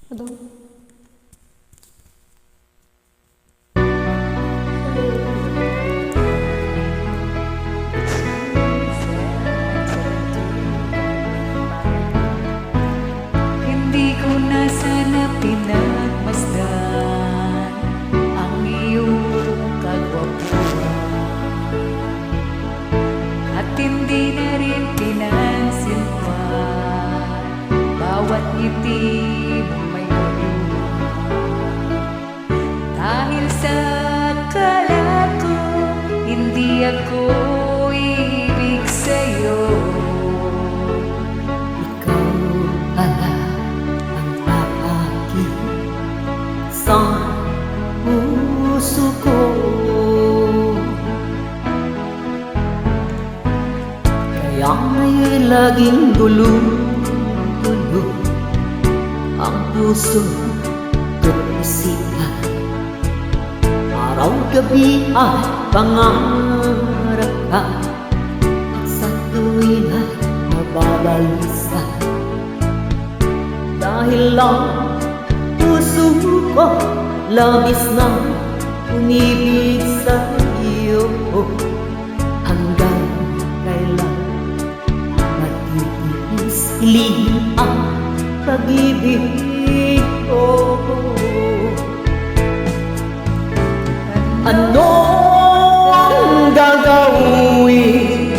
Aduh. Hindi ko na sana pinagmasdan ang iyong kagwapuan, at hindi na rin pinansin pa bawat ngiti mo may kaliwan. Dahil sa akala ko hindi ako ibig sa'yo, Ikaw pala ang aakit sa puso ko. Kaya nga'y laging gulong-gulo ang puso at isipan. Araw-gabi ay pangarap ka, at sa tuwin ay mababalisa. Dahil lang puso ko labis na umibig sa iyo. Hanggang kailan matitiis ilihim ang pag-ibig ko? Ano ang gagawin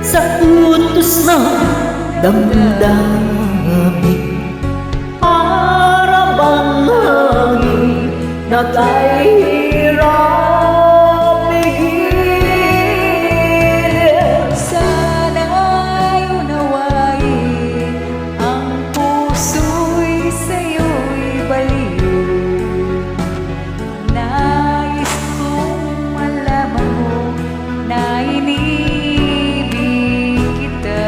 sa utos ng damdamin? Para bang hangin na kahirap pigilin? sana'y unawain ang puso'y sa'yo'y baliw. Nais kong malaman mo na inibig kita.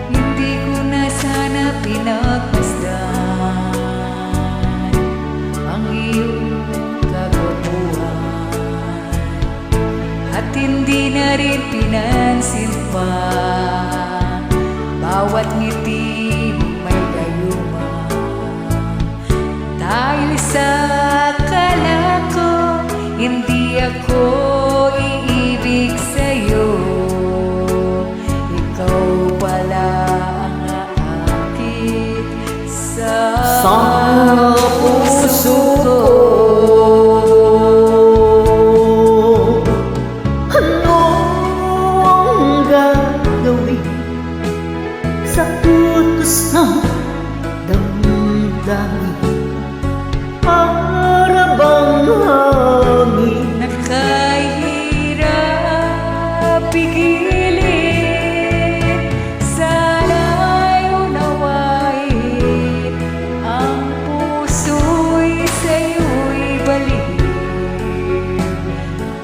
Hindi ko na sana pinagmasdan ang iyong kagwapuan, at hindi na rin pinansin pa bawat ngiti mong may gayuma. Dahil sa akala ko hindi ako iibig sa'yo, ikaw pala ang aakit sa puso ko. Ano ang gagawin sa utos ng damdamin? Para bang hangin na kahirap pigilin? Sana'y unawain ang puso'y sa'yo'y baliw.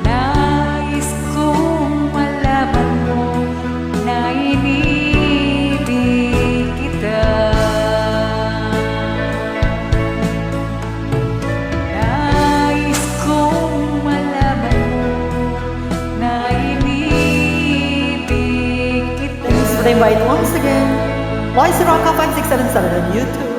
Nais kong malaman mo na inibig kita. Nais kong malaman mo na inibig kita. Thanks for the invite once again. Voice Rock 5677 on YouTube.